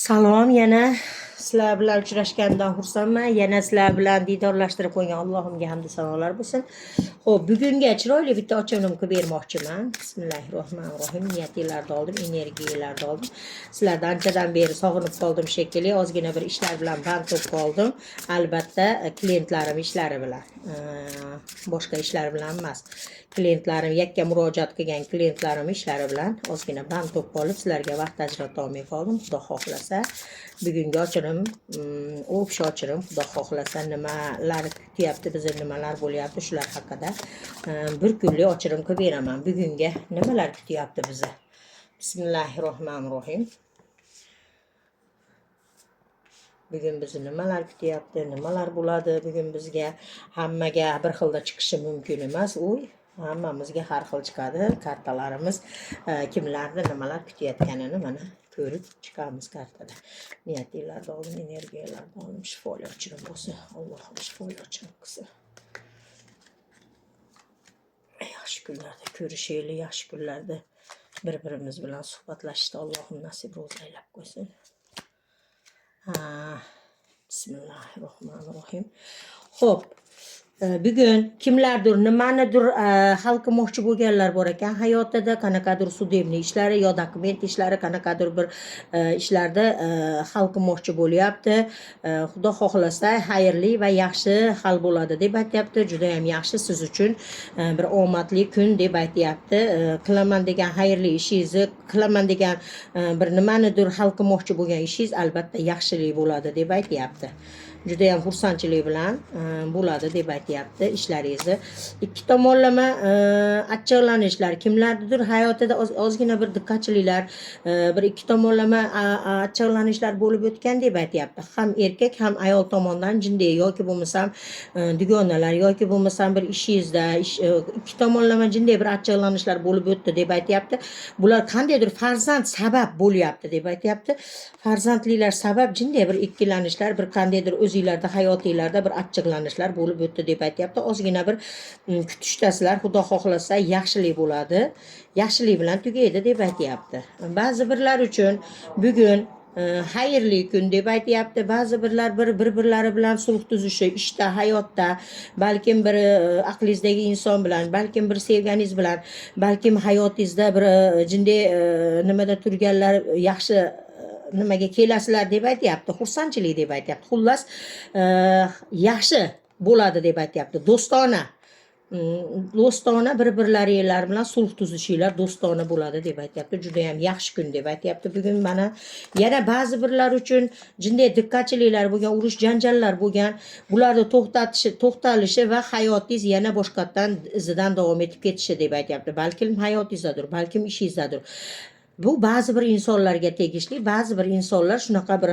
Salom, yana sizlar bilan uchrashgandan xursandman. Yana sizlar bilan diydorlashtirib qo'ygan Allohimga hamd sanolar bo'lsin. Xo'p, bugunga chiroyli bitta ochig'imni bermoqchiman. Bismillahirrohmanirrohim. Niyatinglarni oldim, energiyalarni oldim. Sizlardan anchadan beri sog'inib qoldim shekilli. Ozgina bir ishlar bilan band bo'lib qoldim. Albatta, klientlarim ishlari bilan. Boshqa ishlar bilan emas. Klientlarim yakka murojaat qilgan klientlarim ishlari bilan ozgina band bo'lib qolib, sizlarga vaqt ajrata olmay qoldim. Xudo xohlasa, bugungi ochirim, o'sha ochirim, xudo xohlasa nimalar kutyapti, bizni nimalar bo'lyapti, shular haqida bir kunlik ochirim qilib beraman. Bugunga nimalar kutyapti bizni? Bismillahirrohmanirrohim. Bugun bizni nimalar kutyapti, nimalar bo'ladi? Bugun bizga hammaga bir xilda chiqishi mumkin emas. Hammamizga har xil chiqadi. Kartalarimiz kimlarni nimalar kutayotganini mana ko'rib chiqamiz kartada. Niyatinglarni oldim, energiyalarni oldim, shifoli ochirim bo'lsin. Allohim shifoli ochirim qilsin. Yaxshi kunlarda ko'rishaylik, yaxshi kunlarda bir-birimiz bilan suhbatlashishni Allohim nasib ro'za aylab qo'ysin. Bismillahirrohmanirrohim. Xo'p, bugun kimlardir nimanidir hal qilmoqchi bo'lganlar bor ekan hayotida, qanaqadir sudebniy ishlari yo dokument ishlari, qanaqadir bir ishlarda hal qilmoqchi bo'lyapti. Xudo xohlasa xayrli va yaxshi hal bo'ladi deb aytyapti. Juda ham yaxshi siz uchun bir omadli kun deb aytyapti. Qilaman degan xayrli ishingizni, qilaman degan bir nimanidir hal qilmoqchi bo'lgan ishingiz albatta yaxshilik bo'ladi deb aytyapti. Juda ham xursandchilik bilan bo'ladi deb aytyapti ishlaringizni. Ikki tomonlama achchiqlanishlar, kimlardir hayotida ozgina bir diqqatchiliklar, bir ikki tomonlama achchiqlanishlar bo'lib o'tgan deb aytyapti. Ham erkak, ham ayol tomonidan jinday yoki bo'lmasam dugonalar yoki bo'lmasam bir ishingizda ikki tomonlama jinday bir achchiqlanishlar bo'lib o'tdi deb aytyapti. Bular qandaydir farzand sabab bo'lyapti deb aytyapti. Farzandliklar sabab jinday bir ikkilanishlar, bir qandaydir o'zinglarda hayotinglarda bir achchiqlanishlar bo'lib o'tdi deb aytyapti. Ozgina bir kutishdasizlar, xudo xohlasa yaxshilik bo'ladi. Yaxshilik bilan tugaydi deb aytyapti. Ba'zi birlar uchun bugun xayrli kun deb aytyapti. Ba'zi birlar bir-birlari bilan sulh tuzishi, ishda, hayotda, balkim bir aqlingizdagi inson bilan, balkim bir sevganingiz bilan, balkim hayotingizda bir jinday nimada turganlar yaxshi nimaga kelasizlar deb aytyapti. Xursandchilik deb aytyapti. Xullas, yaxshi bo'ladi deb aytyapti. Do'stona bir-birlaringlar bilan sulh tuzishinglar do'stona bo'ladi deb aytyapti. Juda ham yaxshi kun deb aytyapti. Bugun mana yana ba'zi birlar uchun jinday diqqatchiliklar bo'lgan, urush janjallar bo'lgan, bularni to'xtalishi va hayotingiz yana boshqatdan izidan davom etib ketishi deb aytyapti. Balkim hayotingizdadir, balkim ishingizdadir. Bu ba'zi bir insonlarga tegishli, ba'zi bir insonlar shunaqa bir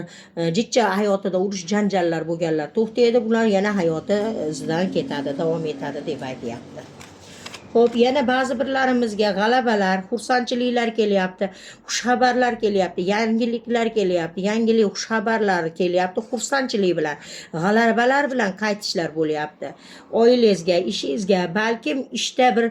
jichcha hayotida urush janjallar bo'lganlar to'xtaydi, bular yana hayoti izidan ketadi, davom etadi deb aytyapti. Xo'p, yana ba'zi birlarimizga g'alabalar, xursandchiliklar kelyapti, xushxabarlar kelyapti, yangiliklar kelyapti, yangilik xushxabarlar kelyapti, xursandchilik bilan, g'alabalar bilan qaytishlar bo'lyapti. Oilangizga, ishingizga, balkim ishda bir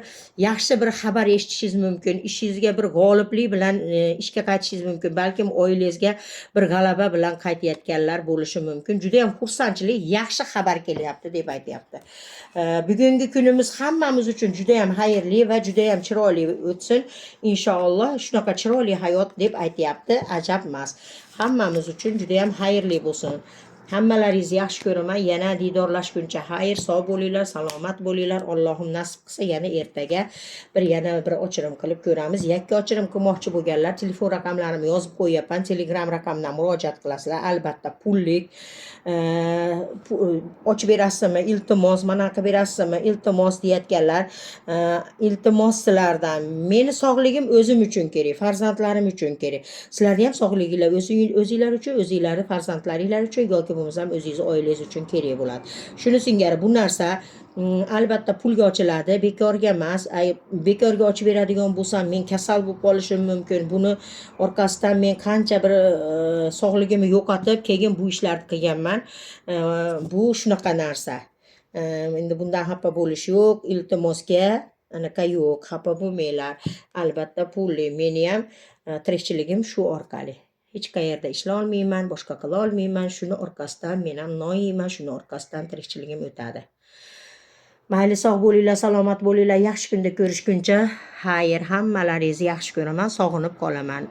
yaxshi bir xabar eshitishingiz mumkin, ishingizga bir g'oliblik bilan ishga qaytishingiz mumkin, balkim oilangizga bir g'alaba bilan qaytayotganlar bo'lishi mumkin. Juda ham xursandchilik, yaxshi xabar kelyapti deb aytyapti. Bugungi kunimiz hammamiz uchun juda ham xayrli va juda ham chiroyli o'tsin. Inshaalloh shunaqa chiroyli hayot deb aytyapti. Ajab emas. Hammamiz uchun juda ham xayrli bo'lsin. Hammalaringizni yaxshi ko'raman. Yana diydorlashguncha xayr, sog' bo'linglar, salomat bo'linglar. Allohim nasib qilsa yana ertaga yana bir ochirim qilib ko'ramiz. Yakka ochirim qilmoqchi bo'lganlar telefon raqamlarimni yozib qo'yapman. Telegram raqamdan murojaat qilasizlar. Albatta pullik ochib berasizmi, iltimos, mana qilib berasizmi, iltimos deyotganlar, iltimos sizlardan. Meni sog'ligim o'zim uchun kerak, farzandlarim uchun kerak. Sizlarning ham sog'liginglar o'zinglar uchun, o'zinglarning farzandlaringlar uchun yoki bo'lmasam o'zingiz oilangiz uchun kerak bo'ladi. Shuni singari bu narsa albatta pulga ochiladi, bekorga emas. Bekorga ochib beradigan bo'lsam, men kasal bo'lib qolishim mumkin. Buni orqasidan men qancha bir sog'ligimni yo'qotib, keyin bu ishlarni qilganman. Bu shunaqa narsa. Endi bundan xafa bo'lish yo'q, iltimosga anaqa yo'q, xafa bo'lmanglar. Albatta pulli, meni ham tirikchiligim shu orqali. hech qayerda ishlay olmayman, boshqa qila olmayman, shuni orqasidan men ham non yeyman, shuni orqasidan tirikchiligim o'tadi. Mayli, sog' bo'linglar, salomat bo'linglar, yaxshi kunda ko'rishguncha. Xayr, hammalaringizni yaxshi ko'raman, sog'inib qolaman.